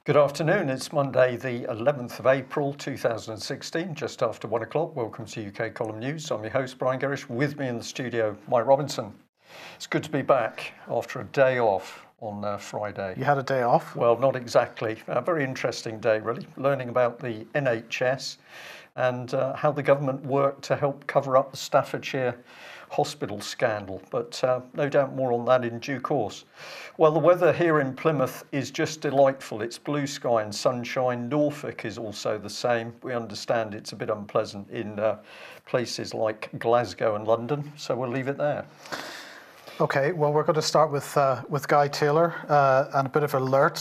Good afternoon. It's Monday, the 11th of April 2016, just after 1 o'clock. Welcome to UK Column News. I'm your host, Brian Gerrish. With me in the studio, Mike Robinson. It's good to be back after a day off on Friday. You had a day off? Well, not exactly. A very interesting day, really. Learning about the NHS and how the government worked to help cover up the Staffordshire hospital scandal, but no doubt more on that in due course. Well, the weather here in Plymouth is just delightful. It's blue sky and sunshine. Norfolk is also the same. We understand it's a bit unpleasant in places like Glasgow and London, so we'll leave it there. Okay, well, we're going to start with Guy Taylor and a bit of alert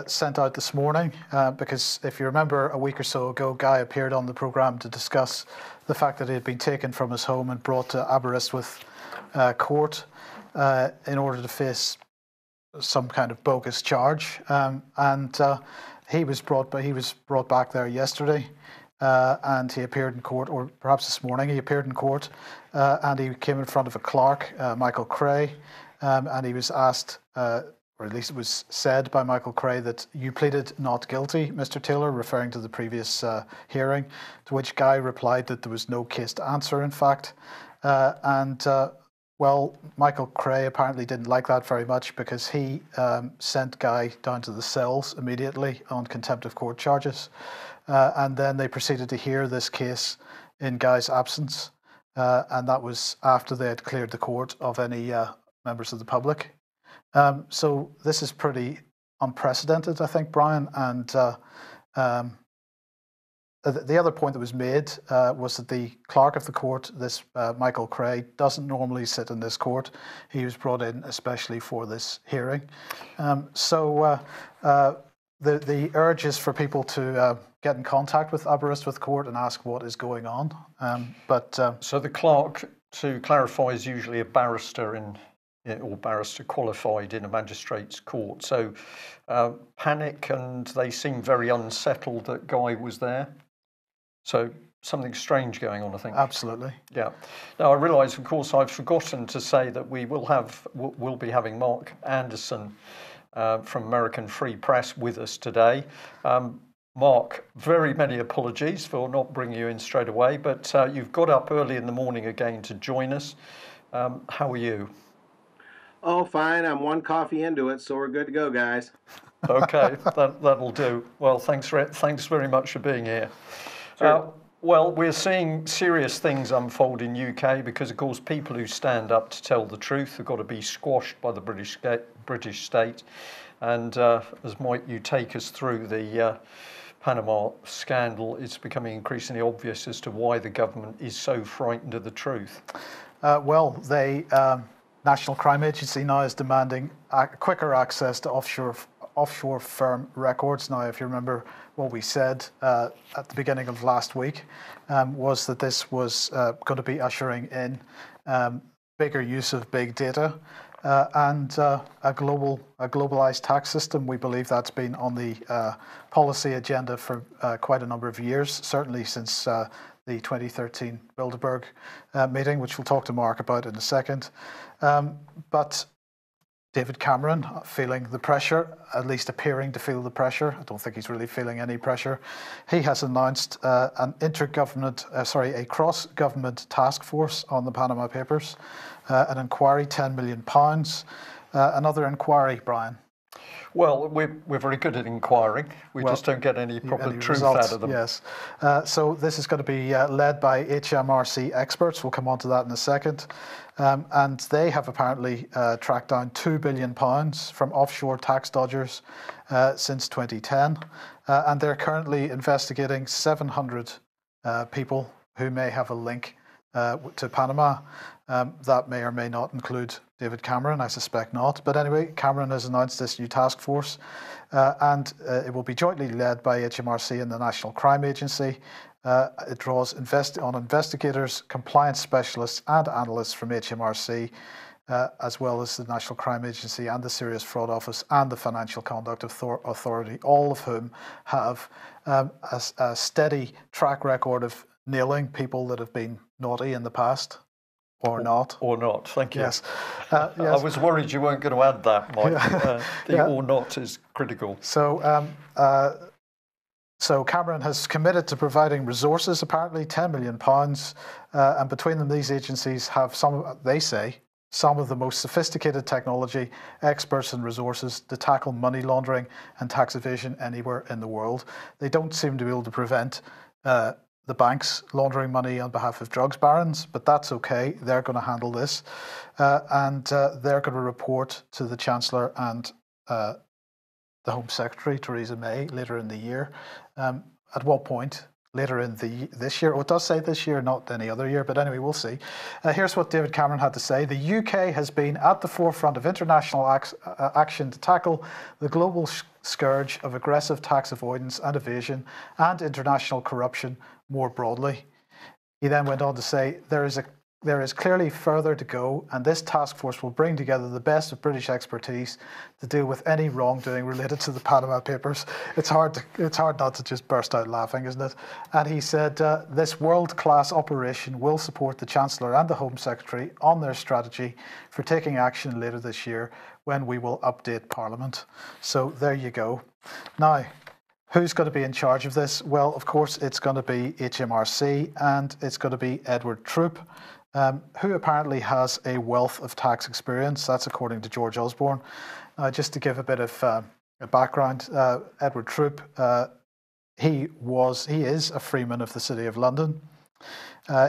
sent out this morning because if you remember a week or so ago, Guy appeared on the programme to discuss the fact that he had been taken from his home and brought to Aberystwyth court in order to face some kind of bogus charge, and he was brought back there yesterday. And he appeared in court, or perhaps this morning he appeared in court, and he came in front of a clerk, Michael Cray, and he was asked, or at least it was said by Michael Cray, that you pleaded not guilty, Mr. Taylor, referring to the previous hearing, to which Guy replied that there was no case to answer, in fact. Well, Michael Cray apparently didn't like that very much because he sent Guy down to the cells immediately on contempt of court charges. And then they proceeded to hear this case in Guy's absence. And that was after they had cleared the court of any members of the public. So this is pretty unprecedented, I think, Brian. And the other point that was made was that the clerk of the court, this Michael Cray, doesn't normally sit in this court. He was brought in especially for this hearing. The urge is for people to get in contact with Aberystwyth Court and ask what is going on. So the clerk, to clarify, is usually a barrister or barrister qualified in a magistrate's court. So panic, and they seem very unsettled that Guy was there. So something strange going on, I think. Absolutely. Yeah. Now I realise, of course, I've forgotten to say that we'll be having Mark Anderson from American Free Press with us today. Mark, very many apologies for not bringing you in straight away, but you've got up early in the morning again to join us. How are you? Oh, fine. I'm one coffee into it, so we're good to go, guys. Okay, that'll do. Well, thanks very much for being here. Sure. Well, we're seeing serious things unfold in UK because, of course, people who stand up to tell the truth have got to be squashed by the British state. And as Mike, you take us through the Panama scandal, it's becoming increasingly obvious as to why the government is so frightened of the truth. The National Crime Agency now is demanding quicker access to offshore firm records. Now, if you remember what we said at the beginning of last week, was that this was going to be ushering in bigger use of big data and a globalized tax system. We believe that's been on the policy agenda for quite a number of years, certainly since the 2013 Bilderberg meeting, which we'll talk to Mark about in a second. But David Cameron feeling the pressure, at least appearing to feel the pressure. I don't think he's really feeling any pressure. He has announced a cross-government task force on the Panama Papers, an inquiry, £10 million. Another inquiry, Brian. Well, we're very good at inquiring. We just don't get any proper truth results out of them. Yes. So this is going to be led by HMRC experts. We'll come on to that in a second. And they have apparently tracked down £2 billion from offshore tax dodgers since 2010. And they're currently investigating 700 people who may have a link to Panama. That may or may not include David Cameron. I suspect not. But anyway, Cameron has announced this new task force, and it will be jointly led by HMRC and the National Crime Agency. It draws on investigators, compliance specialists, and analysts from HMRC, as well as the National Crime Agency and the Serious Fraud Office and the Financial Conduct Authority, all of whom have a steady track record of nailing people that have been naughty in the past. or not. Or not, thank you. Yes. I Yes. was worried you weren't going to add that, Mike. The Yeah. or not is critical. So Cameron has committed to providing resources, apparently £10 million, and between them, these agencies have they say, some of the most sophisticated technology, experts and resources to tackle money laundering and tax evasion anywhere in the world. They don't seem to be able to prevent the banks laundering money on behalf of drugs barons, but that's okay. They're going to handle this, and they're going to report to the Chancellor and the Home Secretary, Theresa May, later in the year. At what point later in this year? Oh, it does say this year, not any other year, but anyway, we'll see. Here's what David Cameron had to say. The UK has been at the forefront of international action to tackle the global scourge of aggressive tax avoidance and evasion and international corruption more broadly. He then went on to say, there is clearly further to go, and this task force will bring together the best of British expertise to deal with any wrongdoing related to the Panama Papers. It's hard not to just burst out laughing, isn't it? And he said, this world-class operation will support the Chancellor and the Home Secretary on their strategy for taking action later this year when we will update Parliament. So there you go. Now, who's going to be in charge of this? Well, of course, it's going to be HMRC, and it's going to be Edward Troop, who apparently has a wealth of tax experience. That's according to George Osborne. Just to give a bit of a background, Edward Troop, he is a freeman of the City of London.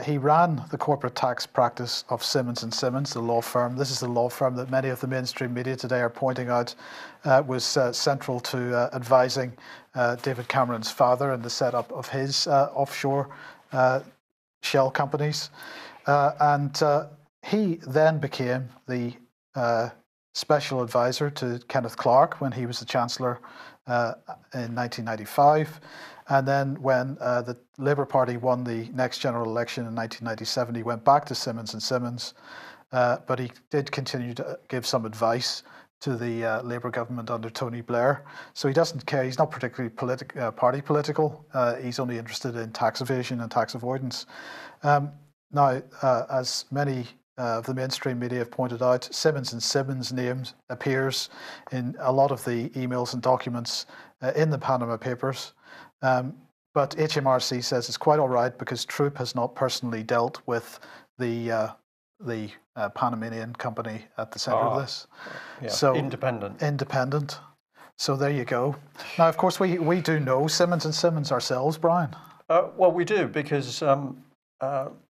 He ran the corporate tax practice of Simmons & Simmons, the law firm. This is the law firm that many of the mainstream media today are pointing out was central to advising David Cameron's father in the setup of his offshore shell companies. And he then became the special advisor to Kenneth Clarke when he was the Chancellor in 1995. And then when the Labour Party won the next general election in 1997, he went back to Simmons & Simmons, but he did continue to give some advice to the Labour government under Tony Blair. So he doesn't care. He's not particularly party political. He's only interested in tax evasion and tax avoidance. Now, as many of the mainstream media have pointed out, Simmons & Simmons' name appears in a lot of the emails and documents in the Panama Papers. But HMRC says it's quite all right because Troop has not personally dealt with the Panamanian company at the centre of this. Yeah, so independent. So there you go. Now, of course, we do know Simmons & Simmons ourselves, Brian. Well, we do because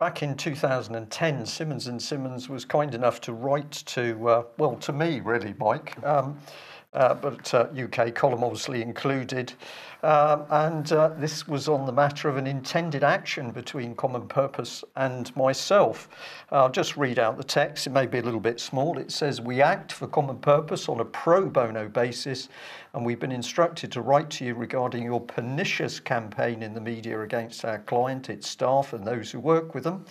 back in 2010, Simmons & Simmons was kind enough to write to, to me really, Mike, but UK column obviously included. And this was on the matter of an intended action between Common Purpose and myself. I'll just read out the text. It may be a little bit small. It says, we act for Common Purpose on a pro bono basis, and we've been instructed to write to you regarding your pernicious campaign in the media against our client, its staff, and those who work with them.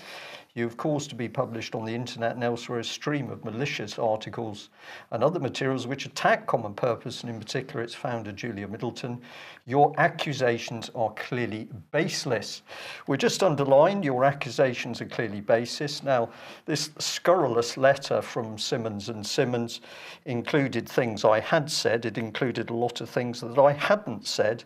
You've caused to be published on the internet and elsewhere a stream of malicious articles and other materials which attack Common Purpose, and in particular its founder, Julia Middleton. Your accusations are clearly baseless. We just underlined your accusations are clearly baseless. Now, this scurrilous letter from Simmons & Simmons included things I had said. It included a lot of things that I hadn't said.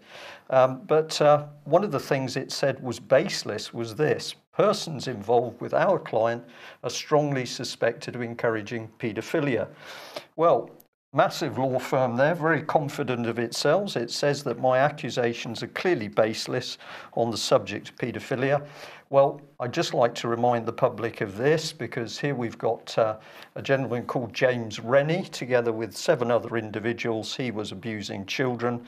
But one of the things it said was baseless was this: persons involved with our client are strongly suspected of encouraging paedophilia. Well, massive law firm there, very confident of itself. It says that my accusations are clearly baseless on the subject of paedophilia. Well, I'd just like to remind the public of this, because here we've got a gentleman called James Rennie, together with 7 other individuals. He was abusing children.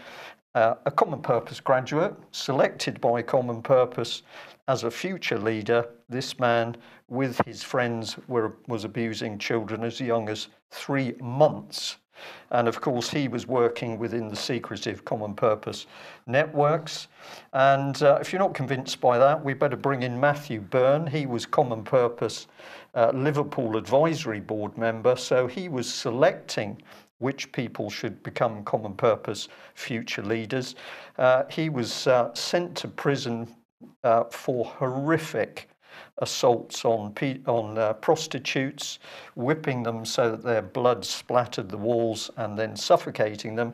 A Common Purpose graduate, selected by Common Purpose as a future leader. This man, with his friends, was abusing children as young as 3 months. And of course, he was working within the secretive Common Purpose networks. And if you're not convinced by that, we better bring in Matthew Byrne. He was Common Purpose Liverpool Advisory Board member. So he was selecting which people should become Common Purpose future leaders. He was sent to prison for horrific assaults on prostitutes, whipping them so that their blood splattered the walls and then suffocating them.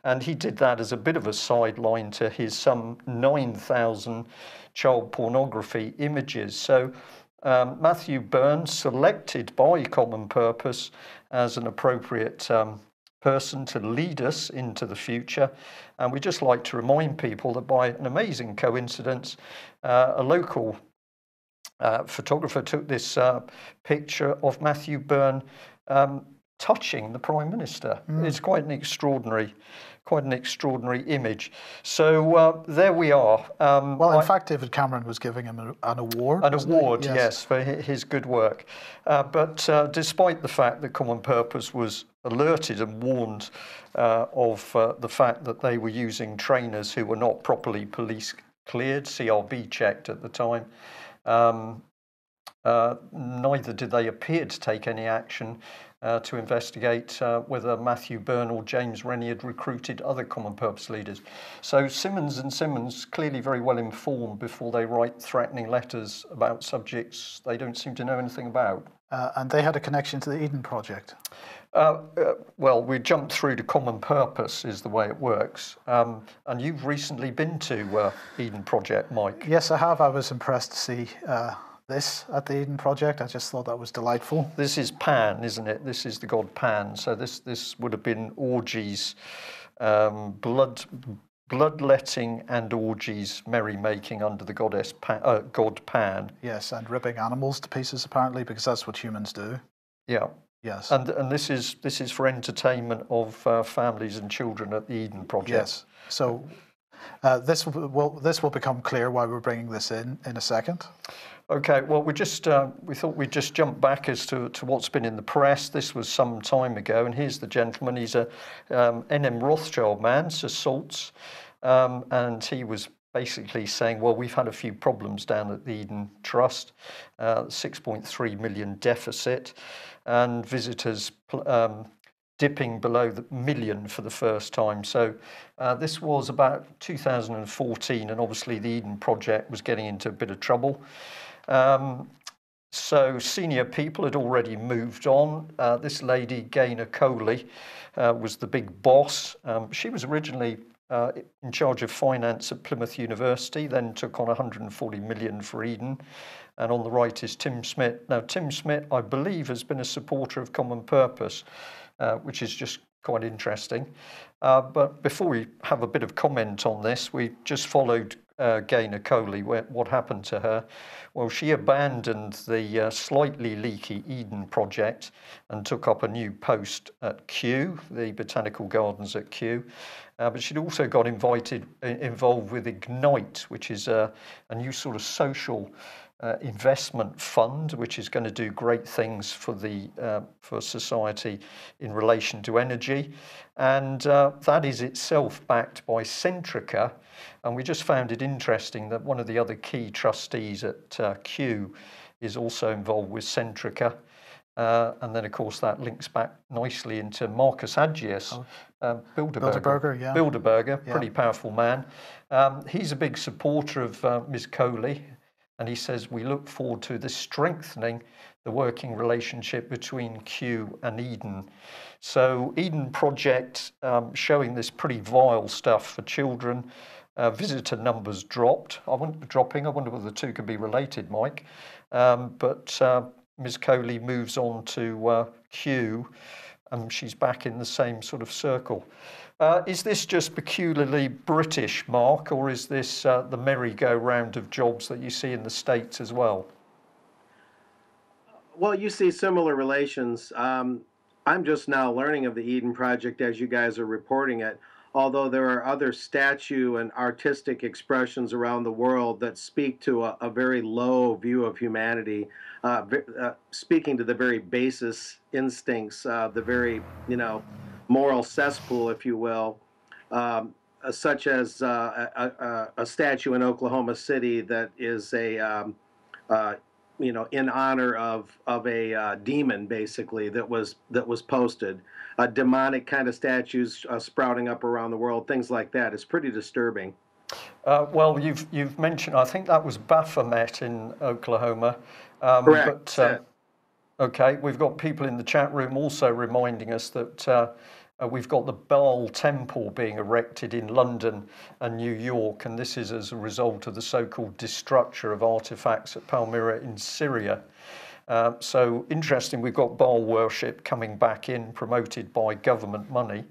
And he did that as a bit of a sideline to his some 9,000 child pornography images. So Matthew Byrne, selected by Common Purpose as an appropriate person to lead us into the future. And we just like to remind people that by an amazing coincidence, a local photographer took this picture of Matthew Byrne touching the Prime Minister. It's quite an extraordinary image. So there we are. Well, in fact, David Cameron was giving him an award. An award, yes, for his good work. But despite the fact that Common Purpose was alerted and warned of the fact that they were using trainers who were not properly police cleared, CRB checked at the time, neither did they appear to take any action to investigate whether Matthew Byrne or James Rennie had recruited other Common Purpose leaders. So Simmons and Simmons clearly very well informed before they write threatening letters about subjects they don't seem to know anything about. And they had a connection to the Eden Project. Well, we jumped through to Common Purpose is the way it works. And you've recently been to Eden Project, Mike. Yes, I have. I was impressed to see this at the Eden Project. I just thought that was delightful. This is Pan, isn't it? This is the god Pan. So this would have been orgies, bloodletting and orgies, merrymaking under the goddess god Pan. Yes, and ripping animals to pieces apparently, because that's what humans do. Yeah. Yes. And this is for entertainment of families and children at the Eden Project. Yes. So this will become clear why we're bringing this in a second. Okay, well, we thought we'd just jump back as to what's been in the press. This was some time ago, and here's the gentleman. He's a N.M. Rothschild man, Sir Salts, and he was basically saying, well, we've had a few problems down at the Eden Trust, 6.3 million deficit, and visitors dipping below the million for the first time. So this was about 2014, and obviously the Eden Project was getting into a bit of trouble. So senior people had already moved on. This lady, Gaynor Coley, was the big boss. She was originally in charge of finance at Plymouth University, then took on 140 million for Eden. And on the right is Tim Smith. Now, Tim Smith, I believe, has been a supporter of Common Purpose, which is just quite interesting. But before we have a bit of comment on this, we just followed Gaynor Coley. What happened to her? Well, she abandoned the slightly leaky Eden Project and took up a new post at Kew, the Botanical Gardens at Kew. But she'd also got involved with Ignite, which is a new sort of social investment fund, which is going to do great things for society in relation to energy, and that is itself backed by Centrica. And we just found it interesting that one of the other key trustees at Kew is also involved with Centrica. And then, of course, that links back nicely into Marcus Agius, Bilderberger. Bilderberger, pretty powerful man. He's a big supporter of Ms. Coley, and he says, we look forward to this strengthening the working relationship between Kew and Eden. So Eden Project showing this pretty vile stuff for children. Visitor numbers dropped. I wonder whether the two could be related, Mike. But Ms. Coley moves on to Kew, and she's back in the same sort of circle. Is this just peculiarly British, Mark, or is this the merry-go-round of jobs that you see in the States as well? Well, you see similar relations. I'm just now learning of the Eden Project as you guys are reporting it, although there are other statue and artistic expressions around the world that speak to a very low view of humanity, speaking to the very basis instincts, the very, moral cesspool, if you will, such as a statue in Oklahoma City that is in honor of a demon, basically, that was posted. Demonic kind of statues sprouting up around the world, things like that. It's pretty disturbing. Well, you've mentioned, I think that was Baphomet in Oklahoma. Correct. But okay, we've got people in the chat room also reminding us that we've got the Baal Temple being erected in London and New York, and this is as a result of the so-called destruction of artifacts at Palmyra in Syria. So interesting, we've got Baal worship coming back in, promoted by government money.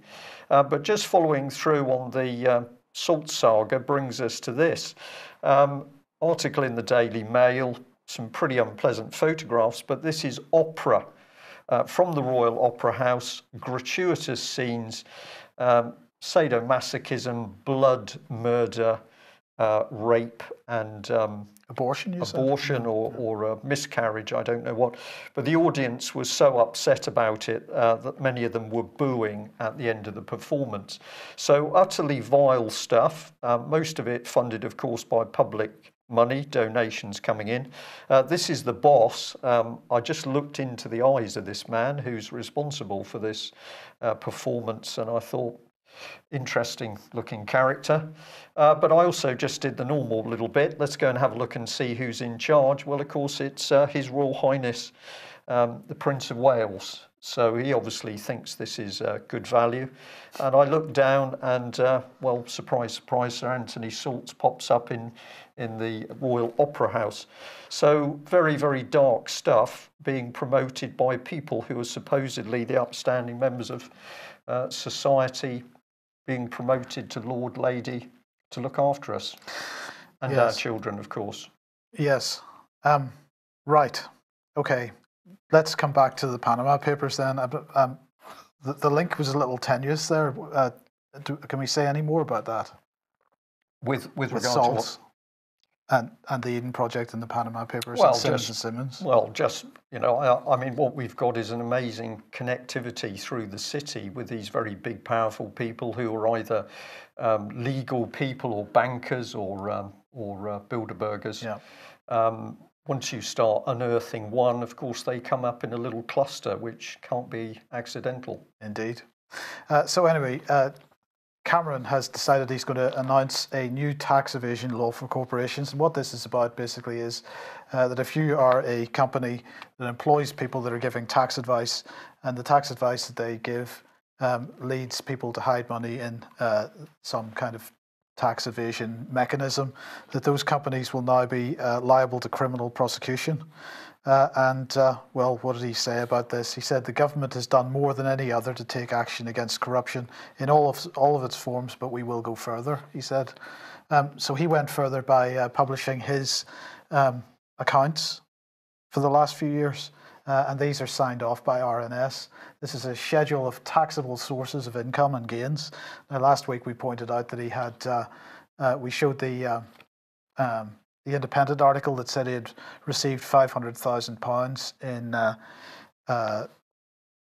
But just following through on the Salt saga brings us to this article in the Daily Mail, some pretty unpleasant photographs, but this is opera from the Royal Opera House, gratuitous scenes, sadomasochism, blood, murder, rape, and Abortion, you said? abortion or a miscarriage, I don't know what. But the audience was so upset about it that many of them were booing at the end of the performance. So utterly vile stuff, most of it funded, of course, by public money, donations coming in. This is the boss. I just looked into the eyes of this man who's responsible for this performance, and I thought, interesting looking character. But I also just did the normal little bit. Let's go and have a look and see who's in charge. Well, of course, it's His Royal Highness, the Prince of Wales. So he obviously thinks this is good value. And I look down and, well, surprise, surprise, Sir Anthony Salts pops up in the Royal Opera House. So very, very dark stuff being promoted by people who are supposedly the upstanding members of society, being promoted to Lord, Lady to look after us and our children, of course. Yes. Right. Okay. Let's come back to the Panama Papers then. The link was a little tenuous there. Can we say any more about that? With regard Salts to what? and the Eden Project and the Panama Papers, Well, and Simmons. Well, just, you know, I mean, what we've got is an amazing connectivity through the city with these very big, powerful people who are either legal people or bankers or Bilderbergers. Yeah. Once you start unearthing one, of course, they come up in a little cluster, which can't be accidental. Indeed. So anyway, Cameron has decided he's going to announce a new tax evasion law for corporations. And what this is about basically is that if you are a company that employs people that are giving tax advice, and the tax advice that they give leads people to hide money in some kind of tax evasion mechanism, that those companies will now be liable to criminal prosecution. Well, what did he say about this? He said the government has done more than any other to take action against corruption in all of its forms, but we will go further, he said. So he went further by publishing his accounts for the last few years, and these are signed off by RNS. This is a schedule of taxable sources of income and gains. Now, last week we pointed out that he had, we showed the Independent article that said he had received £500,000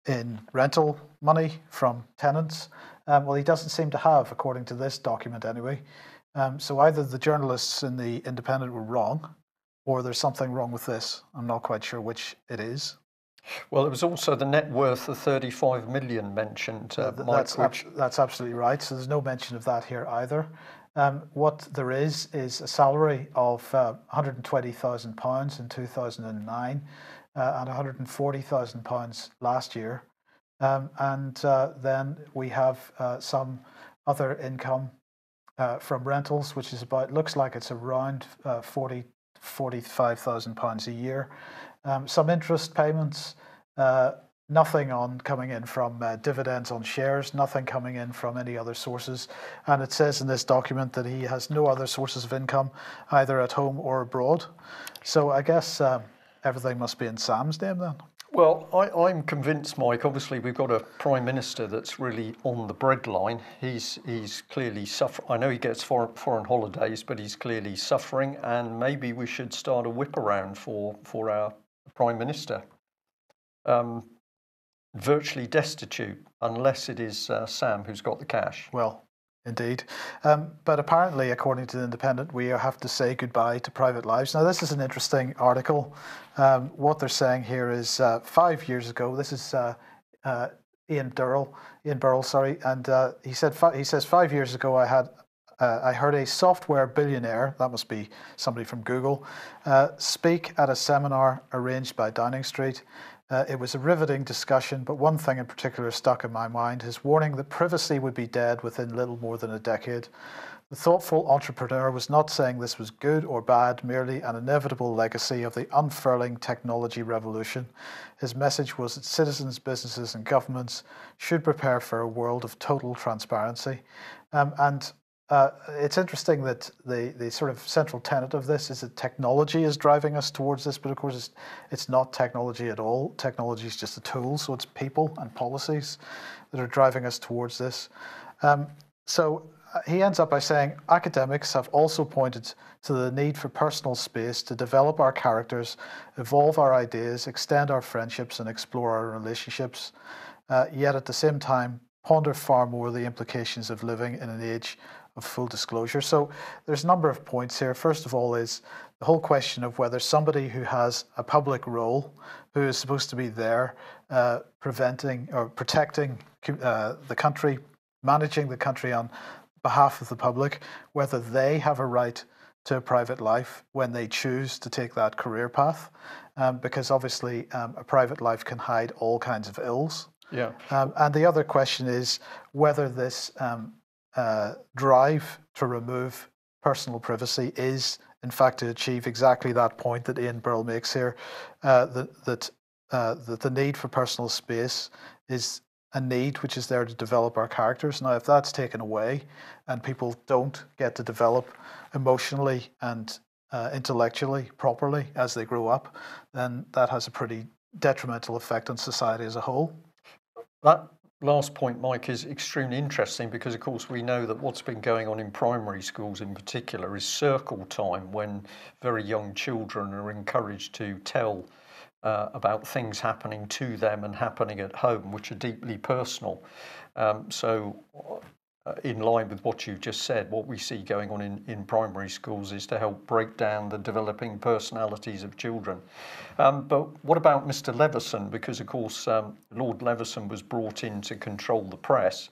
in rental money from tenants. Well, he doesn't seem to have, according to this document anyway. So either the journalists in the Independent were wrong, or there's something wrong with this. I'm not quite sure which it is. Well, it was also the net worth of 35 million mentioned, Mike. That's absolutely right. So there's no mention of that here either. What there is a salary of £120,000 in 2009 and £140,000 last year. Then we have some other income from rentals, which is looks like it's around £45,000 a year. Some interest payments, nothing coming in from dividends on shares, nothing coming in from any other sources. And it says in this document that he has no other sources of income, either at home or abroad. So I guess everything must be in Sam's name then. Well, I'm convinced, Mike. Obviously, we've got a Prime Minister that's really on the breadline. He's clearly suffering. I know he gets foreign holidays, but he's clearly suffering. And maybe we should start a whip around for our Prime Minister. Virtually destitute, unless it is Sam who's got the cash. Well, indeed. But apparently, according to the Independent, we have to say goodbye to private lives. Now, this is an interesting article. What they're saying here is 5 years ago, this is Ian Burrell, and he says 5 years ago I I heard a software billionaire, that must be somebody from Google, speak at a seminar arranged by Downing Street. It was a riveting discussion, but one thing in particular stuck in my mind, his warning that privacy would be dead within little more than a decade. The thoughtful entrepreneur was not saying this was good or bad, merely an inevitable legacy of the unfurling technology revolution. His message was that citizens, businesses and governments should prepare for a world of total transparency. It's interesting that the sort of central tenet of this is that technology is driving us towards this, but of course it's not technology at all. Technology is just a tool, so it's people and policies that are driving us towards this. He ends up by saying, academics have also pointed to the need for personal space to develop our characters, evolve our ideas, extend our friendships and explore our relationships, yet at the same time ponder far more the implications of living in an age of full disclosure. So there's a number of points here. First of all is the whole question of whether somebody who has a public role, who is supposed to be there preventing or protecting the country, managing the country on behalf of the public, whether they have a right to a private life when they choose to take that career path, because obviously a private life can hide all kinds of ills. Yeah. And the other question is whether this drive to remove personal privacy is, in fact, to achieve exactly that point that Ian Burrell makes here, that the need for personal space is a need which is there to develop our characters. Now, if that's taken away and people don't get to develop emotionally and intellectually properly as they grow up, then that has a pretty detrimental effect on society as a whole. That last point, Mike, is extremely interesting because, of course, we know that what's been going on in primary schools in particular is circle time, when very young children are encouraged to tell about things happening to them and happening at home, which are deeply personal. In line with what you've just said, what we see going on in primary schools is to help break down the developing personalities of children. But what about Mr. Leveson? Because, of course, Lord Leveson was brought in to control the press,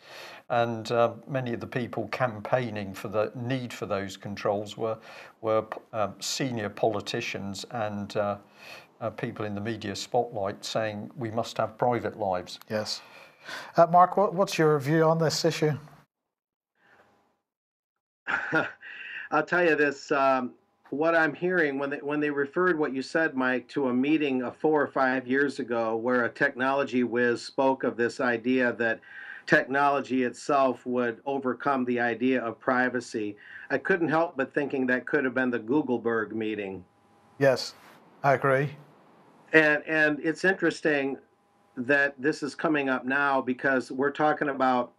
and many of the people campaigning for the need for those controls were senior politicians and people in the media spotlight saying we must have private lives. Yes. Mark, what's your view on this issue? I'll tell you this, what I'm hearing when they referred what you said, Mike, to a meeting 4 or 5 years ago where a technology whiz spoke of this idea that technology itself would overcome the idea of privacy, I couldn't help but thinking that could have been the Googleberg meeting. Yes, I agree. And it's interesting that this is coming up now because we're talking about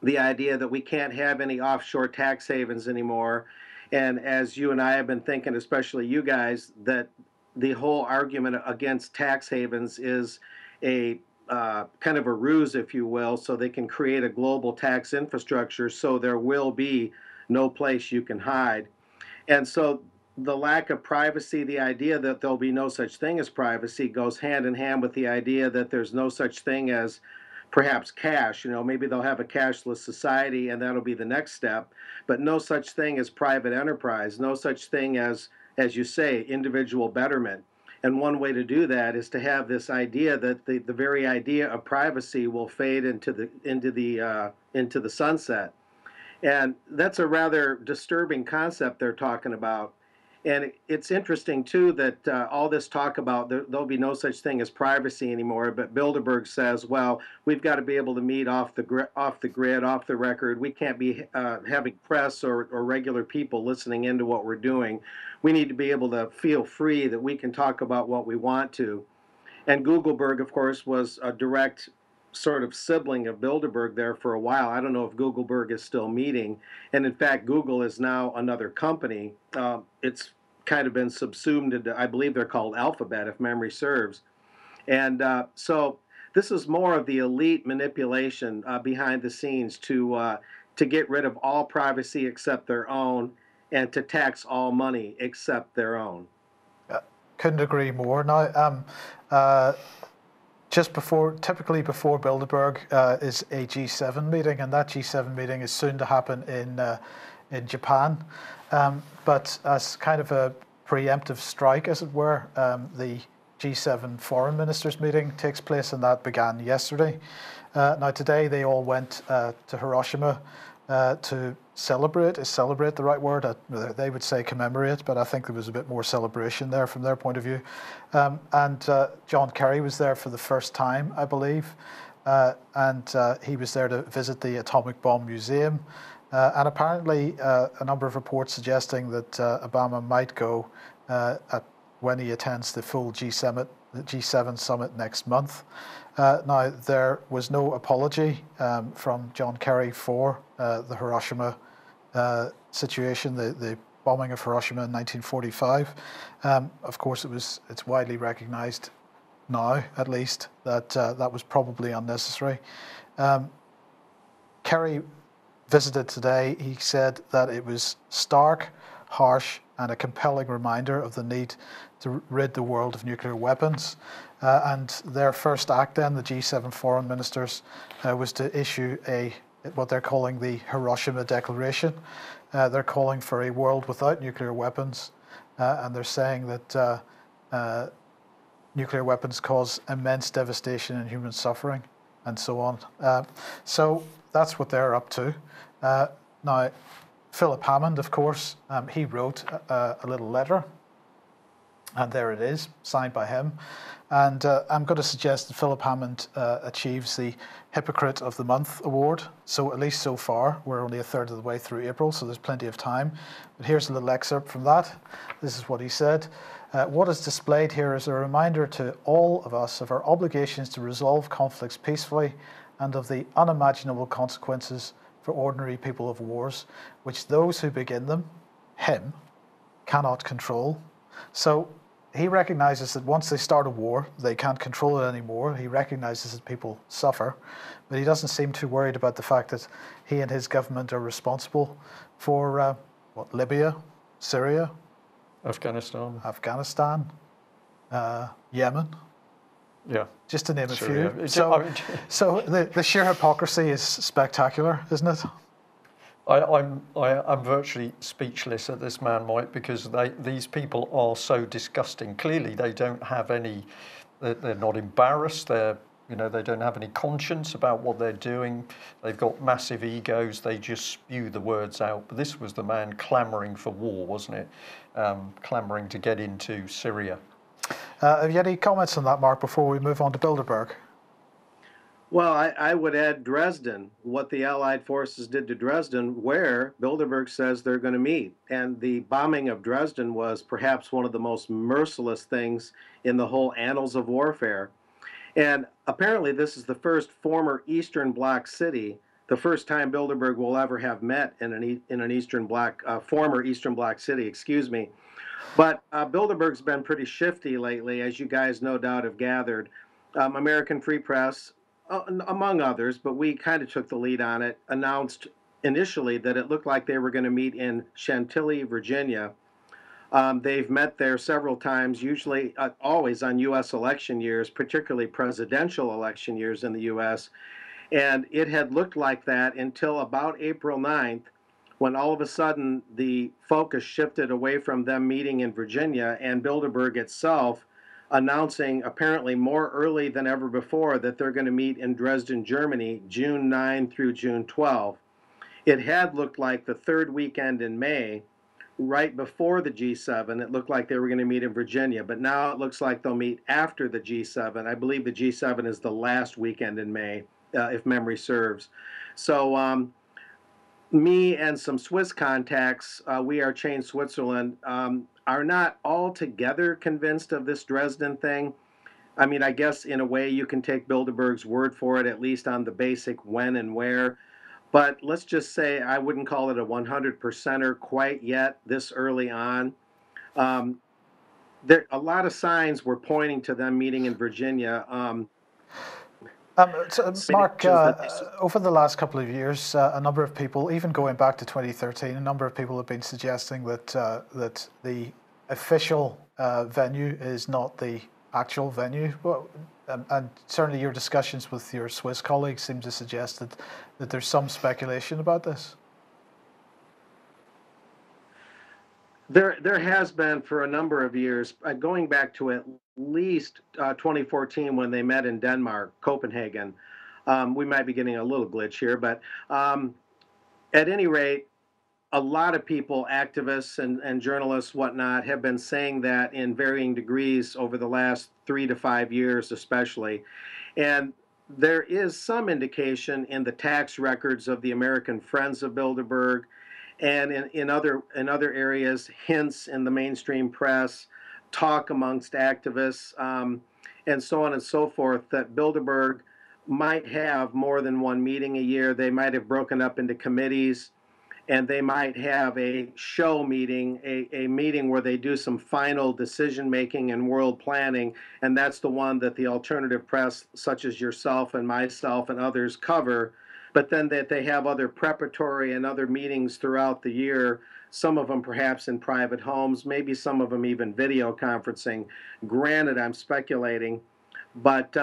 the idea that we can't have any offshore tax havens anymore. And as you and I have been thinking, especially you guys, that the whole argument against tax havens is a kind of a ruse, if you will, so they can create a global tax infrastructure so there will be no place you can hide. And so the lack of privacy, the idea that there'll be no such thing as privacy, goes hand in hand with the idea that there's no such thing as perhaps cash. Maybe they'll have a cashless society and that'll be the next step, but no such thing as private enterprise, no such thing as you say, individual betterment. And one way to do that is to have this idea that the very idea of privacy will fade into the sunset. And that's a rather disturbing concept they're talking about. And it's interesting, too, that all this talk about there'll be no such thing as privacy anymore. But Bilderberg says, well, we've got to be able to meet off the grid, off the record. We can't be having press or regular people listening into what we're doing. We need to be able to feel free that we can talk about what we want to. And Googleberg, of course, was a direct sort of sibling of Bilderberg there for a while. I don't know if Googleberg is still meeting. And in fact, Google is now another company. It's kind of been subsumed into, I believe they're called Alphabet, if memory serves. And so this is more of the elite manipulation behind the scenes to get rid of all privacy except their own and to tax all money except their own. Couldn't agree more. Now, typically before Bilderberg is a G7 meeting, and that G7 meeting is soon to happen in Japan. But as kind of a preemptive strike, as it were, the G7 foreign ministers meeting takes place, and that began yesterday. Now today they all went to Hiroshima to celebrate. Is celebrate the right word? They would say commemorate, but I think there was a bit more celebration there from their point of view. And John Kerry was there for the first time, I believe, and he was there to visit the Atomic Bomb Museum. And apparently a number of reports suggesting that Obama might go when he attends the full G7 summit next month. Now, there was no apology from John Kerry for the Hiroshima situation, the bombing of Hiroshima in 1945. Of course, it's widely recognized now, at least, that that was probably unnecessary. Kerry visited today. He said that it was stark, harsh, and a compelling reminder of the need to rid the world of nuclear weapons. And their first act then, the G7 foreign ministers, was to issue what they're calling the Hiroshima Declaration. They're calling for a world without nuclear weapons, and they're saying that nuclear weapons cause immense devastation and human suffering, and so on. So that's what they're up to. Now, Philip Hammond, of course, he wrote a little letter, and there it is, signed by him. And I'm going to suggest that Philip Hammond achieves the Hypocrite of the Month award. So at least so far, we're only a third of the way through April, so there's plenty of time. But here's a little excerpt from that. This is what he said. What is displayed here is a reminder to all of us of our obligations to resolve conflicts peacefully and of the unimaginable consequences for ordinary people of wars, which those who begin them, him, cannot control. So he recognizes that once they start a war, they can't control it anymore. He recognizes that people suffer, but he doesn't seem too worried about the fact that he and his government are responsible for Libya, Syria, Afghanistan, Yemen. Yeah, just to name a Syria. few. So the sheer hypocrisy is spectacular, isn't it? I'm virtually speechless at this man, Mike, because these people are so disgusting. Clearly, they don't have any. They're not embarrassed. They don't have any conscience about what they're doing. They've got massive egos. They just spew the words out. But this was the man clamouring for war, wasn't it? Clamouring to get into Syria. Have you any comments on that, Mark, before we move on to Bilderberg? Well, I would add Dresden, what the Allied forces did to Dresden, where Bilderberg says they're going to meet. And the bombing of Dresden was perhaps one of the most merciless things in the whole annals of warfare. And apparently this is the first former Eastern Bloc city, the first time Bilderberg will ever have met in an Eastern Bloc, former Eastern Bloc city, excuse me. But Bilderberg's been pretty shifty lately, as you guys no doubt have gathered. American Free Press, among others, but we kind of took the lead on it, announced initially that it looked like they were going to meet in Chantilly, Virginia. They've met there several times, usually always on U.S. election years, particularly presidential election years in the U.S. And it had looked like that until about April 9th, when all of a sudden the focus shifted away from them meeting in Virginia and Bilderberg itself announcing apparently more early than ever before that they're going to meet in Dresden, Germany, June 9 through June 12. It had looked like the third weekend in May, right before the G7. It looked like they were going to meet in Virginia, but now it looks like they'll meet after the G7. I believe the G7 is the last weekend in May, if memory serves. So me and some Swiss contacts, We Are Change Switzerland, are not altogether convinced of this Dresden thing. I mean, I guess in a way you can take Bilderberg's word for it, at least on the basic when and where. But let's just say I wouldn't call it a 100%er quite yet this early on. A lot of signs were pointing to them meeting in Virginia. Mark, over the last couple of years, a number of people, even going back to 2013, a number of people have been suggesting that that the official venue is not the actual venue. Well, and certainly your discussions with your Swiss colleagues seem to suggest that there's some speculation about this. There has been for a number of years, going back to at least 2014 when they met in Denmark, Copenhagen. We might be getting a little glitch here, but um, at any rate, a lot of people, activists and journalists, whatnot, have been saying that in varying degrees over the last 3 to 5 years, especially. And there is some indication in the tax records of the American Friends of Bilderberg and in other areas, hints in the mainstream press, talk amongst activists, and so on and so forth, that Bilderberg might have more than one meeting a year. They might have broken up into committees, and they might have a show meeting, a meeting where they do some final decision making and world planning, and that's the one that the alternative press, such as yourself and myself and others, cover. But then that they have other preparatory and other meetings throughout the year, some of them perhaps in private homes, maybe some of them even video conferencing. Granted, I'm speculating, but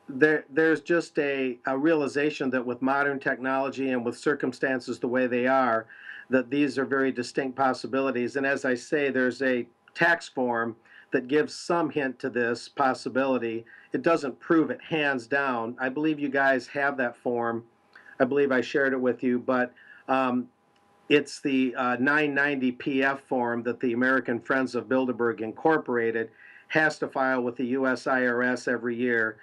there's just a realization that with modern technology and with circumstances the way they are, that these are very distinct possibilities. And as I say, there's a tax form that gives some hint to this possibility. It doesn't prove it hands down. I believe you guys have that form. I believe I shared it with you, but it's the 990 PF form that the American Friends of Bilderberg Incorporated has to file with the US IRS every year.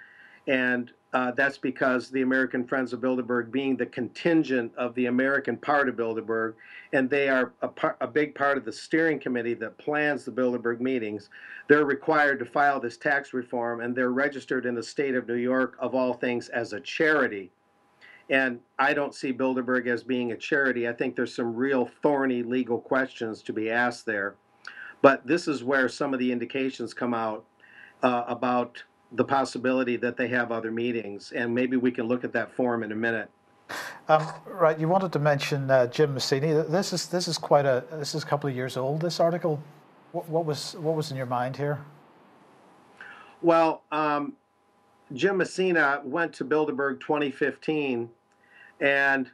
And that's because the American Friends of Bilderberg being the contingent of the American part of Bilderberg, and they are a big part of the steering committee that plans the Bilderberg meetings. They're required to file this tax reform, and they're registered in the state of New York, of all things, as a charity. And I don't see Bilderberg as being a charity. I think there's some real thorny legal questions to be asked there. But this is where some of the indications come out about the possibility that they have other meetings. And maybe we can look at that form in a minute. Right, you wanted to mention Jim Massini. This is a couple of years old. This article, what was in your mind here? Well, Jim Messina went to Bilderberg 2015, and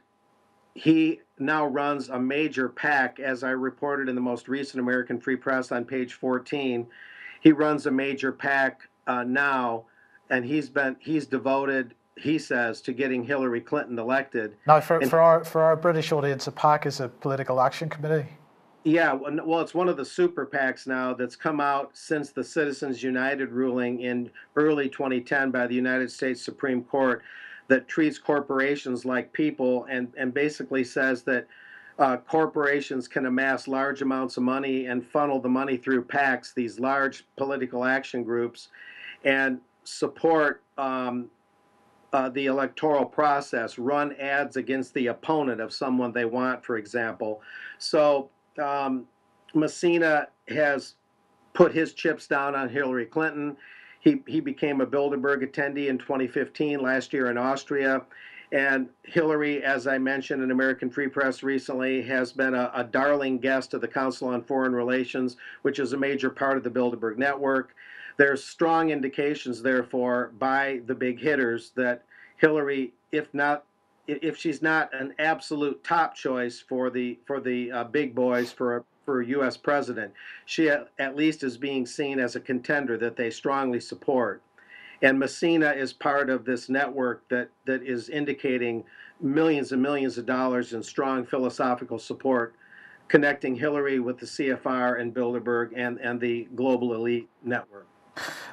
he now runs a major PAC, as I reported in the most recent American Free Press on page 14. He runs a major PAC now, and he's devoted, he says, to getting Hillary Clinton elected. Now, for our British audience, a PAC is a political action committee. Yeah, well, it's one of the super PACs now that's come out since the Citizens United ruling in early 2010 by the United States Supreme Court that treats corporations like people, and basically says that corporations can amass large amounts of money and funnel the money through PACs, these large political action groups, and support the electoral process, run ads against the opponent of someone they want, for example. So Messina has put his chips down on Hillary Clinton. He became a Bilderberg attendee in 2015, last year in Austria. And Hillary, as I mentioned in American Free Press recently, has been a darling guest of the Council on Foreign Relations, which is a major part of the Bilderberg network. There's strong indications, therefore, by the big hitters that Hillary, if she's not an absolute top choice for the big boys for U.S. president, she at least is being seen as a contender that they strongly support. And Messina is part of this network that is indicating millions and millions of dollars in strong philosophical support, connecting Hillary with the CFR and Bilderberg and the global elite network.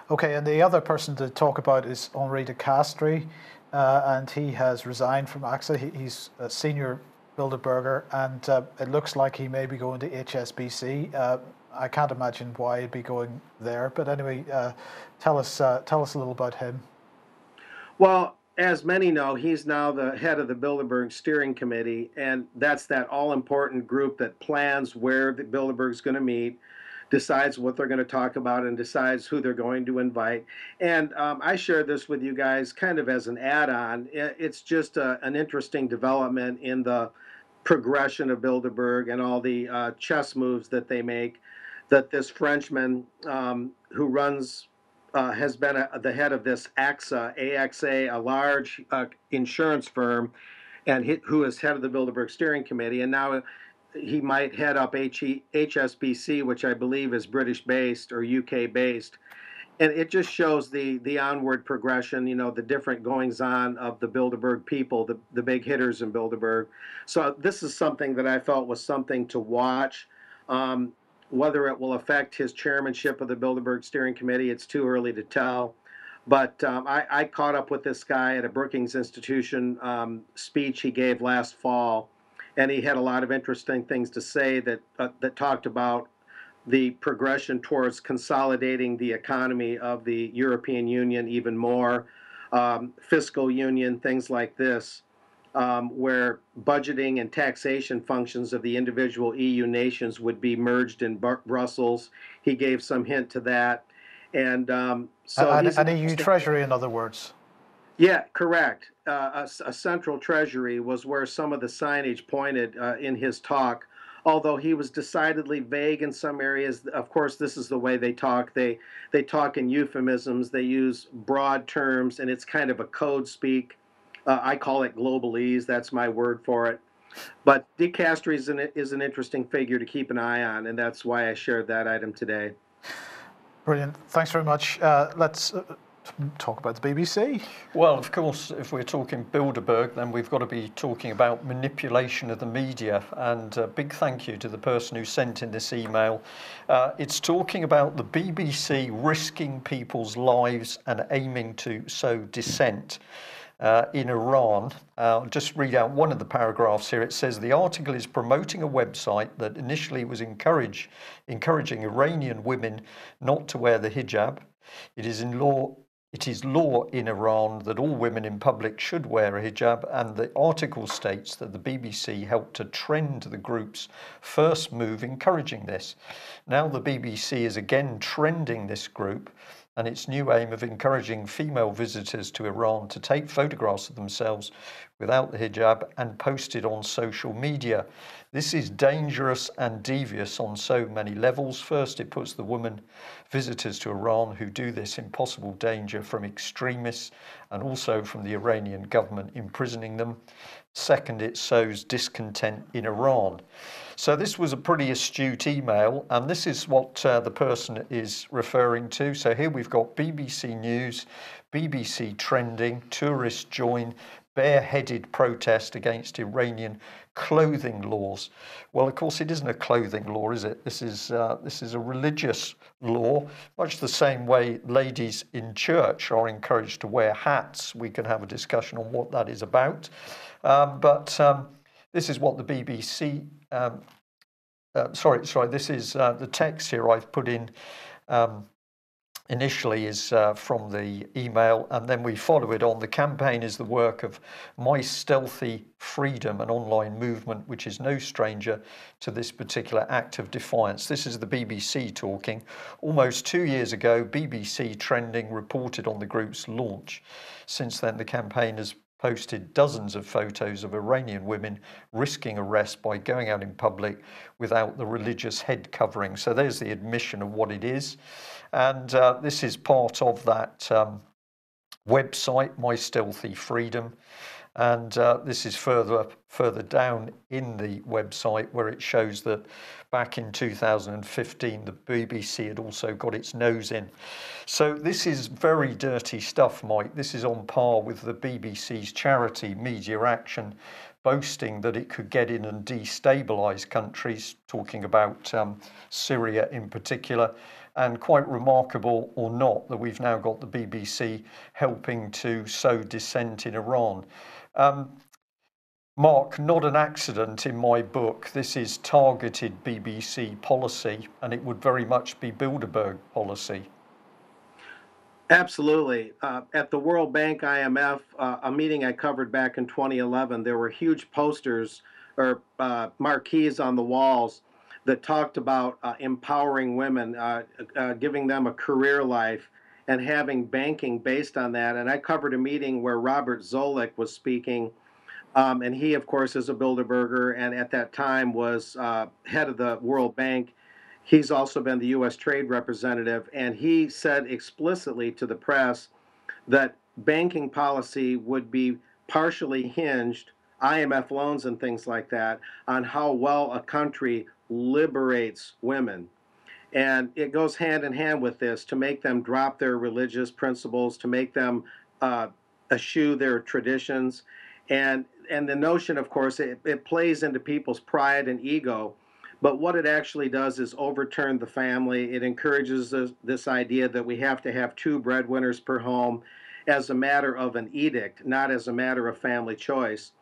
Okay, and the other person to talk about is Henri de Castries, and he has resigned from AXA. He's a senior Bilderberger, and it looks like he may be going to HSBC. I can't imagine why he'd be going there, but anyway, tell us a little about him. Well, as many know, he's now the head of the Bilderberg Steering Committee, and that's that all-important group that plans where the Bilderberg's going to meet, decides what they're going to talk about, and decides who they're going to invite. And I share this with you guys kind of as an add-on. It's just an interesting development in the progression of Bilderberg and all the chess moves that they make, that this Frenchman who runs, has been the head of this AXA, a large insurance firm, and who is head of the Bilderberg Steering Committee, and now he might head up HSBC, which I believe is British based or UK based. And it just shows the onward progression, the different goings on of the Bilderberg people, the big hitters in Bilderberg. So this is something that I felt was something to watch. Um, Whether it will affect his chairmanship of the Bilderberg Steering Committee, it's too early to tell. But I caught up with this guy at a Brookings Institution speech he gave last fall, and he had a lot of interesting things to say that talked about the progression towards consolidating the economy of the European Union even more, fiscal union, things like this, where budgeting and taxation functions of the individual EU nations would be merged in Brussels. He gave some hint to that. And an EU treasury, in other words. Yeah, correct. A central treasury was where some of the signage pointed in his talk, although he was decidedly vague in some areas. Of course, this is the way they talk. They talk in euphemisms. They use broad terms, and it's kind of a code speak. I call it globalese. That's my word for it. But Dick Castry is an interesting figure to keep an eye on, and that's why I shared that item today. Brilliant. Thanks very much. Let's talk about the BBC. Well, of course, if we're talking Bilderberg, then we've got to be talking about manipulation of the media. And a big thank you to the person who sent in this email. It's talking about the BBC risking people's lives and aiming to sow dissent in Iran. I'll just read out one of the paragraphs here. It says the article is promoting a website that initially was encouraging Iranian women not to wear the hijab. It is law in Iran that all women in public should wear a hijab, and the article states that the BBC helped to trend the group's first move encouraging this. Now the BBC is again trending this group and its new aim of encouraging female visitors to Iran to take photographs of themselves without the hijab and post it on social media. This is dangerous and devious on so many levels. First, it puts the women visitors to Iran who do this in possible danger from extremists and also from the Iranian government imprisoning them. Second, it sows discontent in Iran. So this was a pretty astute email, and this is what the person is referring to. So here we've got BBC News, BBC trending, tourists join bareheaded protest against Iranian clothing laws. Well, of course, it isn't a clothing law, is it? This is a religious law, much the same way ladies in church are encouraged to wear hats. We can have a discussion on what that is about. But this is what the BBC, this is the text here I've put in initially is from the email, and then we follow it on. The campaign is the work of My Stealthy Freedom, an online movement which is no stranger to this particular act of defiance. This is the BBC talking. Almost 2 years ago, BBC Trending reported on the group's launch. Since then, the campaign has posted dozens of photos of Iranian women risking arrest by going out in public without the religious head covering. So there's the admission of what it is. And this is part of that website, My Stealthy Freedom. And this is further down in the website where it shows that back in 2015, the BBC had also got its nose in. So this is very dirty stuff, Mike. This is on par with the BBC's charity Media Action, boasting that it could get in and destabilise countries, talking about Syria in particular. And quite remarkable or not that we've now got the BBC helping to sow dissent in Iran. Mark, not an accident in my book. This is targeted BBC policy, and it would very much be Bilderberg policy. Absolutely. At the World Bank, IMF, a meeting I covered back in 2011, there were huge posters or marquees on the walls that talked about empowering women, giving them a career life, and having banking based on that. And I covered a meeting where Robert Zoellick was speaking, and he, of course, is a Bilderberger, and at that time was head of the World Bank. He's also been the U.S. Trade Representative, and he said explicitly to the press that banking policy would be partially hinged IMF loans and things like that on how well a country liberates women. And it goes hand in hand with this to make them drop their religious principles, to make them eschew their traditions. And the notion, of course, it plays into people's pride and ego. But what it actually does is overturn the family. It encourages this idea that we have to have two breadwinners per home as a matter of an edict, not as a matter of family choice.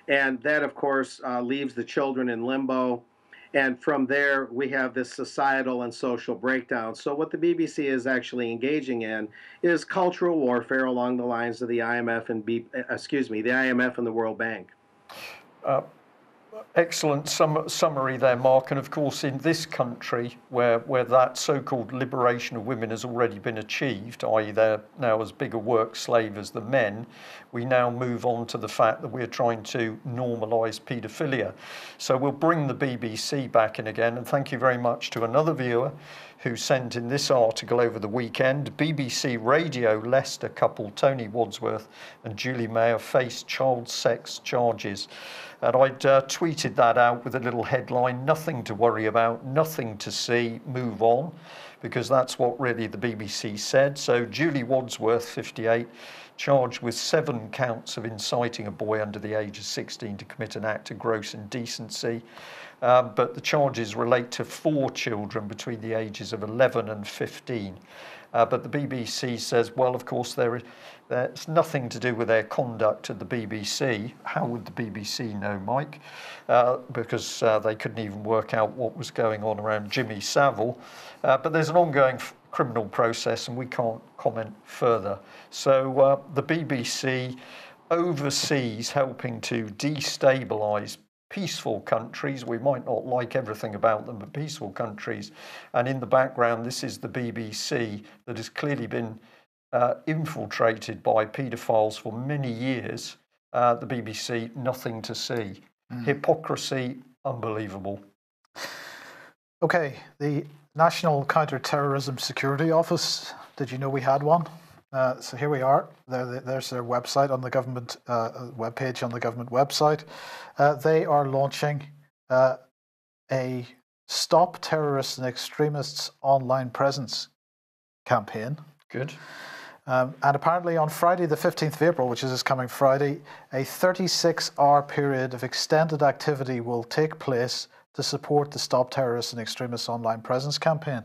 And that, of course, leaves the children in limbo. And from there, we have this societal and social breakdown. So what the BBC is actually engaging in is cultural warfare along the lines of the IMF and the IMF and the World Bank. Excellent summary there, Mark. And of course, in this country, where that so-called liberation of women has already been achieved, i.e. they're now as big a work slave as the men, we now move on to the fact that we're trying to normalise paedophilia. So we'll bring the BBC back in again. And thank you very much to another viewer who sent in this article over the weekend. BBC Radio Leicester couple Tony Wadsworth and Julie Mayer face child sex charges. And I'd tweeted that out with a little headline, nothing to worry about, nothing to see, move on, because that's what really the BBC said. So Julie Wadsworth, 58, charged with 7 counts of inciting a boy under the age of 16 to commit an act of gross indecency. But the charges relate to 4 children between the ages of 11 and 15. But the BBC says, well, of course, there's nothing to do with their conduct at the BBC. How would the BBC know, Mike? Because they couldn't even work out what was going on around Jimmy Savile. But there's an ongoing criminal process and we can't comment further. So the BBC oversees helping to destabilise peaceful countries. We might not like everything about them, but peaceful countries. And in the background, this is the BBC that has clearly been infiltrated by paedophiles for many years. The BBC, nothing to see. Hypocrisy, unbelievable. Okay, the National Counter-Terrorism Security Office. Did you know we had one? So here we are. There's their website on the government webpage on the government website. They are launching a Stop Terrorists and Extremists Online Presence campaign. Good. And apparently on Friday, the 15th of April, which is this coming Friday, a 36-hour period of extended activity will take place to support the Stop Terrorists and Extremists Online Presence campaign.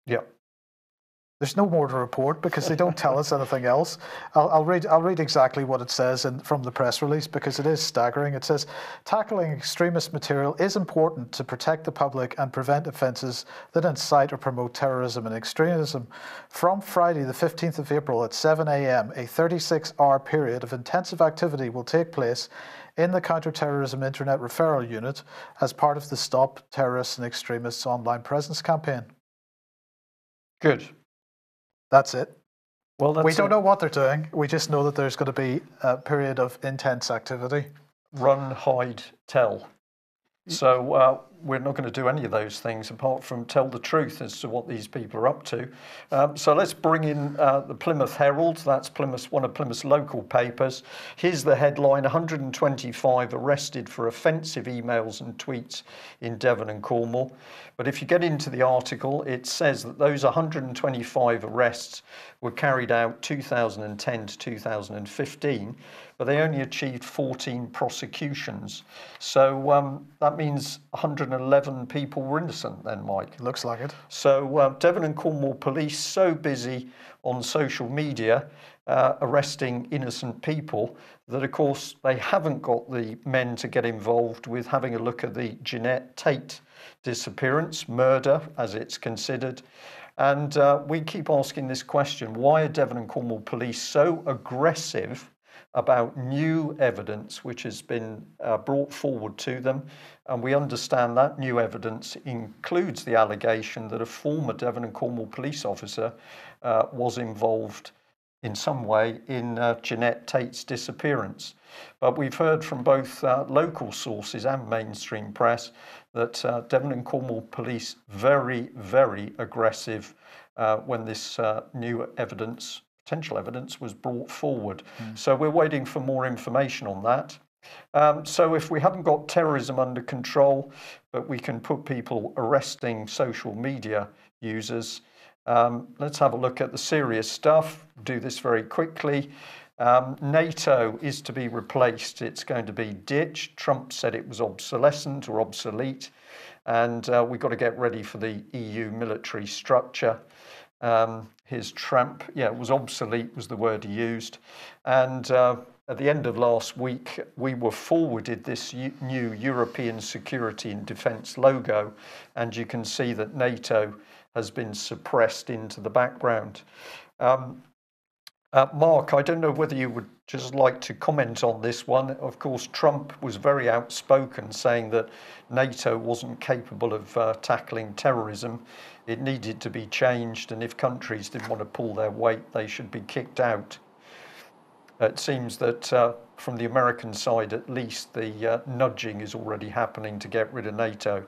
Yeah. There's no more to report because they don't tell us anything else. I'll read exactly what it says from the press release because it is staggering. It says, tackling extremist material is important to protect the public and prevent offences that incite or promote terrorism and extremism. From Friday, the 15th of April at 7 a.m., a 36-hour period of intensive activity will take place in the Counter-Terrorism Internet Referral Unit as part of the Stop Terrorists and Extremists Online Presence campaign. Good. That's it. Well, we don't know what they're doing. We just know that there's going to be a period of intense activity. Run, hide, tell. So we're not going to do any of those things apart from tell the truth as to what these people are up to. So let's bring in the Plymouth Herald. That's one of Plymouth's local papers. Here's the headline: 125 arrested for offensive emails and tweets in Devon and Cornwall. But if you get into the article, it says that those 125 arrests were carried out 2010 to 2015, but they only achieved 14 prosecutions. So that means 111 people were innocent then, Mike. Looks like it. So Devon and Cornwall police so busy on social media arresting innocent people that, of course, they haven't got the men to get involved with having a look at the Jeanette Tate disappearance, murder as it's considered. And we keep asking this question: why are Devon and Cornwall police so aggressive about new evidence which has been brought forward to them? And we understand that new evidence includes the allegation that a former Devon and Cornwall police officer was involved in some way in Jeanette Tate's disappearance. But we've heard from both local sources and mainstream press that Devon and Cornwall police very, very aggressive when this new evidence, potential evidence, was brought forward. So we're waiting for more information on that. So if we haven't got terrorism under control, but we can put people arresting social media users, let's have a look at the serious stuff. Do this very quickly. NATO is to be replaced. It's going to be ditched. Trump said it was obsolescent or obsolete, and we've got to get ready for the EU military structure. His Trump, it was obsolete was the word he used. And at the end of last week, we were forwarded this new European Security and Defence logo, and you can see that NATO has been suppressed into the background. Mark, I don't know whether you would just like to comment on this one. Of course, Trump was very outspoken, saying that NATO wasn't capable of tackling terrorism. It needed to be changed, and if countries didn't want to pull their weight, they should be kicked out. It seems that from the American side, at least, the nudging is already happening to get rid of NATO.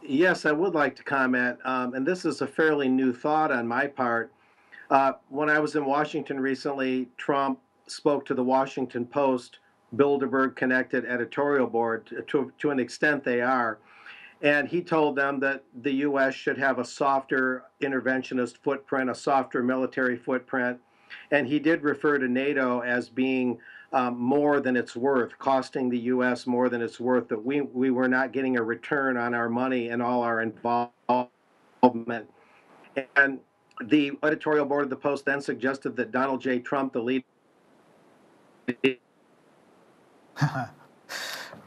Yes, I would like to comment, and this is a fairly new thought on my part. When I was in Washington recently, Trump spoke to the Washington Post, Bilderberg connected editorial board. To an extent, they are. And he told them that the U.S. should have a softer interventionist footprint, a softer military footprint. And he did refer to NATO as being more than it's worth, costing the U.S. more than it's worth, that we were not getting a return on our money and all our involvement. And the editorial board of the Post then suggested that Donald J. Trump, the leader.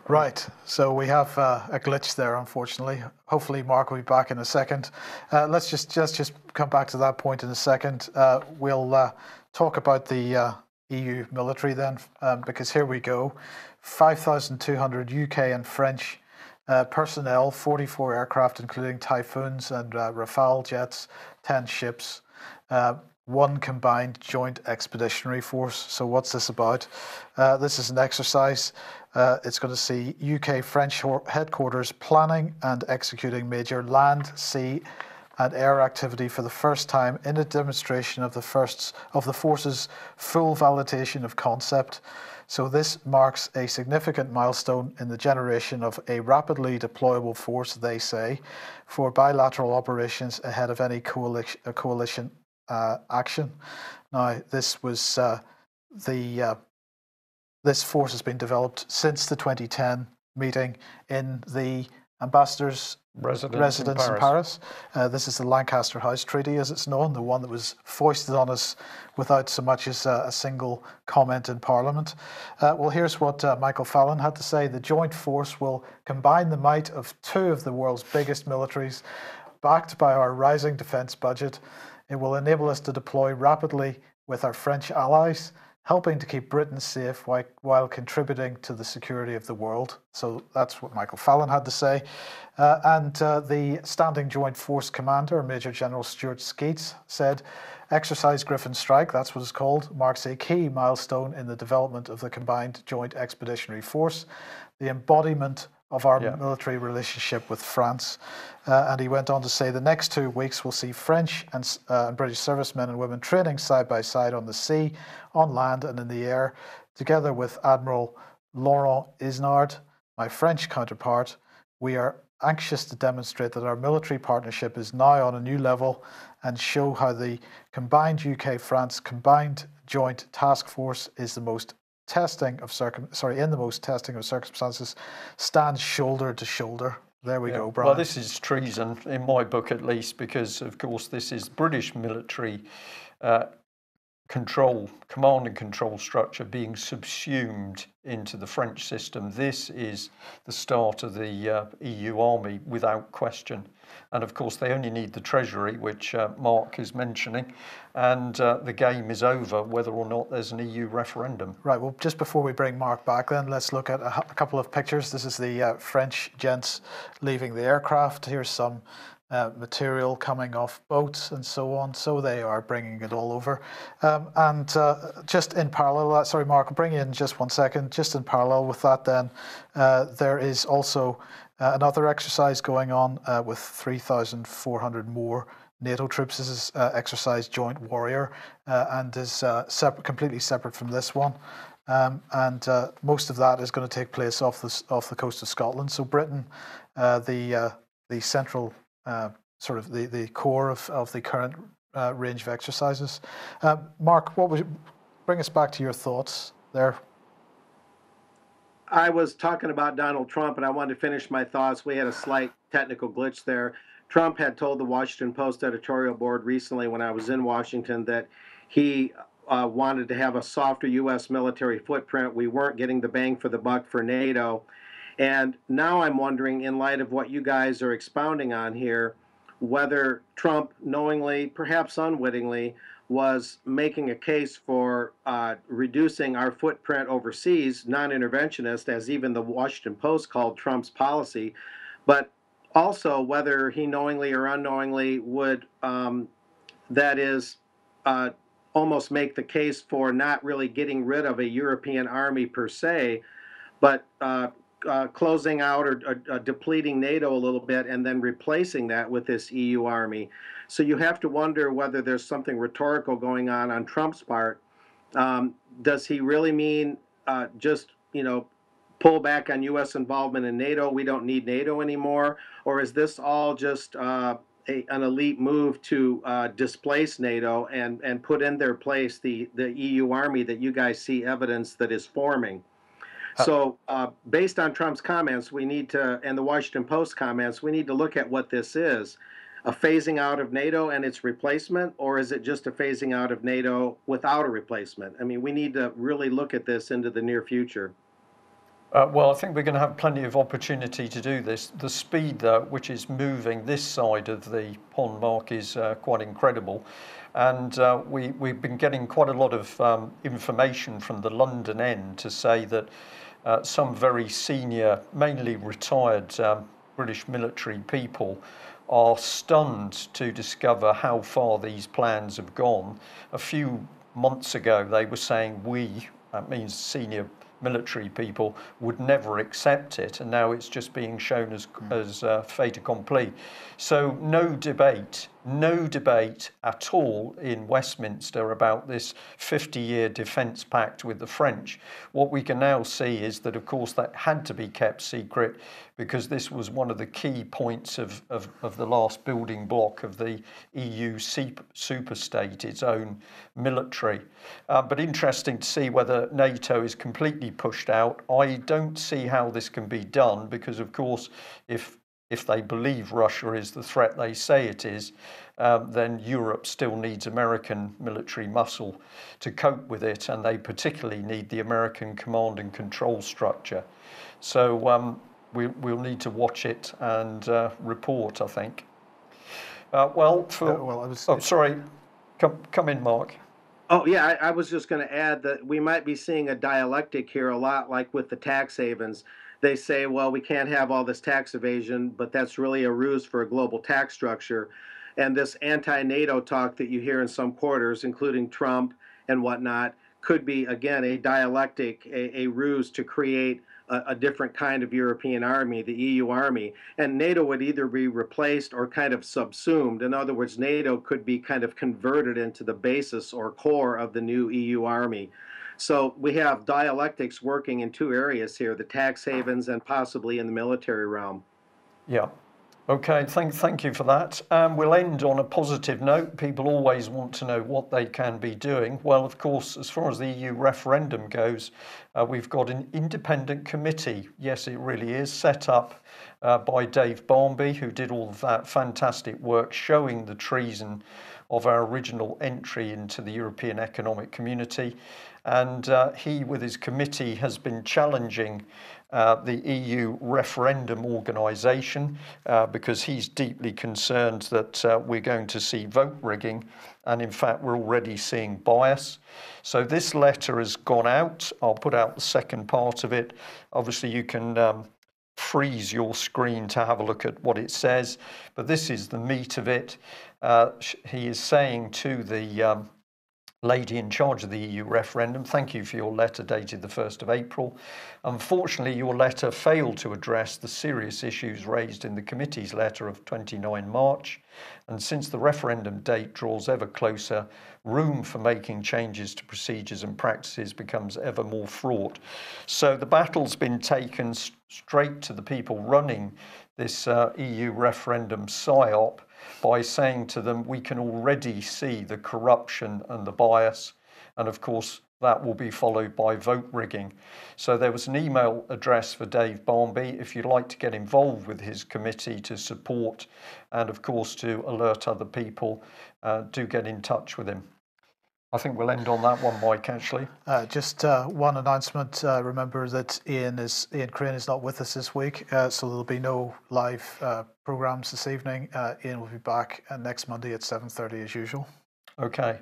Right, so we have a glitch there, unfortunately. Hopefully Mark will be back in a second. Let's just come back to that point in a second. We'll talk about the EU military then, because here we go. 5,200 UK and French personnel, 44 aircraft including Typhoons and Rafale jets, 10 ships, one combined joint expeditionary force. So what's this about? This is an exercise. It's going to see UK-French headquarters planning and executing major land, sea and air activity for the first time in a demonstration of the force's full validation of concept. So this marks a significant milestone in the generation of a rapidly deployable force, they say, for bilateral operations ahead of any coalition action. Now, this was this force has been developed since the 2010 meeting in the ambassador's residence in Paris. This is the Lancaster House Treaty, as it's known, the one that was foisted on us without so much as a single comment in Parliament. Well, here's what Michael Fallon had to say. The joint force will combine the might of two of the world's biggest militaries, backed by our rising defence budget. It will enable us to deploy rapidly with our French allies, helping to keep Britain safe while contributing to the security of the world. So that's what Michael Fallon had to say. And the Standing Joint Force Commander, Major General Stuart Skeets, said, Exercise Griffin Strike, that's what it's called, marks a key milestone in the development of the Combined Joint Expeditionary Force, the embodiment of our military relationship with France. And he went on to say the next 2 weeks will see French and British servicemen and women training side by side on the sea, on land and in the air, together with Admiral Laurent Isnard, my French counterpart. We are anxious to demonstrate that our military partnership is now on a new level and show how the combined UK-France combined joint task force is the most testing of circumstances, stands shoulder to shoulder. There we go, Brian. Well, this is treason, in my book at least, because, of course, this is British military command and control structure being subsumed into the French system. This is the start of the EU army, without question. And of course, they only need the Treasury, which Mark is mentioning, and the game is over, whether or not there's an EU referendum. Right, well, just before we bring Mark back then, let's look at a couple of pictures. This is the French gents leaving the aircraft. Here's some material coming off boats and so on. So they are bringing it all over. And just in parallel, sorry, Mark, I'll bring you in just 1 second. Just in parallel with that then, there is also another exercise going on with 3,400 more NATO troops. This is exercise Joint Warrior and is completely separate from this one. and most of that is going to take place off the coast of Scotland. So Britain, the central sort of the core of the current range of exercises. Mark, bring us back to your thoughts there? I was talking about Donald Trump, and I wanted to finish my thoughts. We had a slight technical glitch there. Trump had told the Washington Post editorial board recently when I was in Washington that he wanted to have a softer U.S. military footprint. We weren't getting the bang for the buck for NATO. And now I'm wondering, in light of what you guys are expounding on here, whether Trump knowingly, perhaps unwittingly, was making a case for reducing our footprint overseas, non-interventionist, as even the Washington Post called Trump's policy, but also whether he knowingly or unknowingly would, that is, almost make the case for not really getting rid of a European army per se, but closing out or depleting NATO a little bit and then replacing that with this EU army. So you have to wonder whether there's something rhetorical going on Trump's part. Does he really mean just, pull back on U.S. involvement in NATO? We don't need NATO anymore? Or is this all just an elite move to displace NATO and put in their place the EU army that you guys see evidence that is forming? So based on Trump's comments, we need to, and the Washington Post comments, we need to look at what this is. A phasing out of NATO and its replacement, or is it just a phasing out of NATO without a replacement? I mean, we need to really look at this into the near future. Well, I think we're going to have plenty of opportunity to do this. The speed, though, which is moving this side of the pond, Mark, is quite incredible. And we've been getting quite a lot of information from the London end to say that some very senior, mainly retired British military people are stunned to discover how far these plans have gone. A few months ago, they were saying that means senior military people, would never accept it, and now it's just being shown as fait accompli. So no debate at all in Westminster about this 50-year defence pact with the French. What we can now see is that, of course, that had to be kept secret because this was one of the key points of the last building block of the EU superstate, its own military. But interesting to see whether NATO is completely pushed out. I don't see how this can be done because, of course, if they believe Russia is the threat they say it is, then Europe still needs American military muscle to cope with it, and they particularly need the American command and control structure. So we'll need to watch it and report, I think. Sorry, come in, Mark. Oh, yeah, I was just going to add that we might be seeing a dialectic here, a lot like with the tax havens. They say, well, we can't have all this tax evasion, but that's really a ruse for a global tax structure. And this anti-NATO talk that you hear in some quarters, including Trump and whatnot, could be, again, a dialectic, a ruse to create a different kind of European army, the EU army. And NATO would either be replaced or kind of subsumed. In other words, NATO could be kind of converted into the basis or core of the new EU army. So we have dialectics working in two areas here, the tax havens and possibly in the military realm. Yeah. Okay, thank you for that. We'll end on a positive note. People always want to know what they can be doing. Well, of course, as far as the EU referendum goes, we've got an independent committee. Yes, it really is, set up by Dave Barmby, who did all of that fantastic work showing the treason of our original entry into the European Economic Community. And he, with his committee, has been challenging the EU referendum organisation because he's deeply concerned that we're going to see vote rigging, and in fact we're already seeing bias. So this letter has gone out. I'll put out the second part of it. Obviously you can freeze your screen to have a look at what it says, but this is the meat of it. He is saying to the lady in charge of the EU referendum, thank you for your letter dated the 1st of April. Unfortunately, your letter failed to address the serious issues raised in the committee's letter of 29 March. And since the referendum date draws ever closer, room for making changes to procedures and practices becomes ever more fraught. So the battle's been taken straight to the people running this EU referendum PSYOP by saying to them, we can already see the corruption and the bias, and of course that will be followed by vote rigging. So there was an email address for Dave Barmby if you'd like to get involved with his committee to support and of course to alert other people, do get in touch with him. I think we'll end on that one, Mike, actually. Just one announcement. Remember that Ian Crane is not with us this week, so there'll be no live programmes this evening. Ian will be back next Monday at 7:30 as usual. Okay.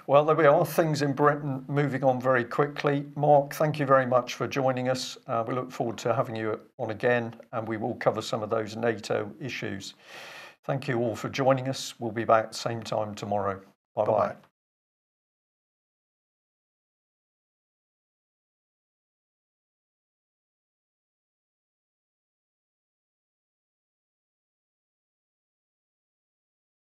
Well, there we are. Things in Britain moving on very quickly. Mark, thank you very much for joining us. We look forward to having you on again, and we will cover some of those NATO issues. Thank you all for joining us. We'll be back same time tomorrow. Bye-bye.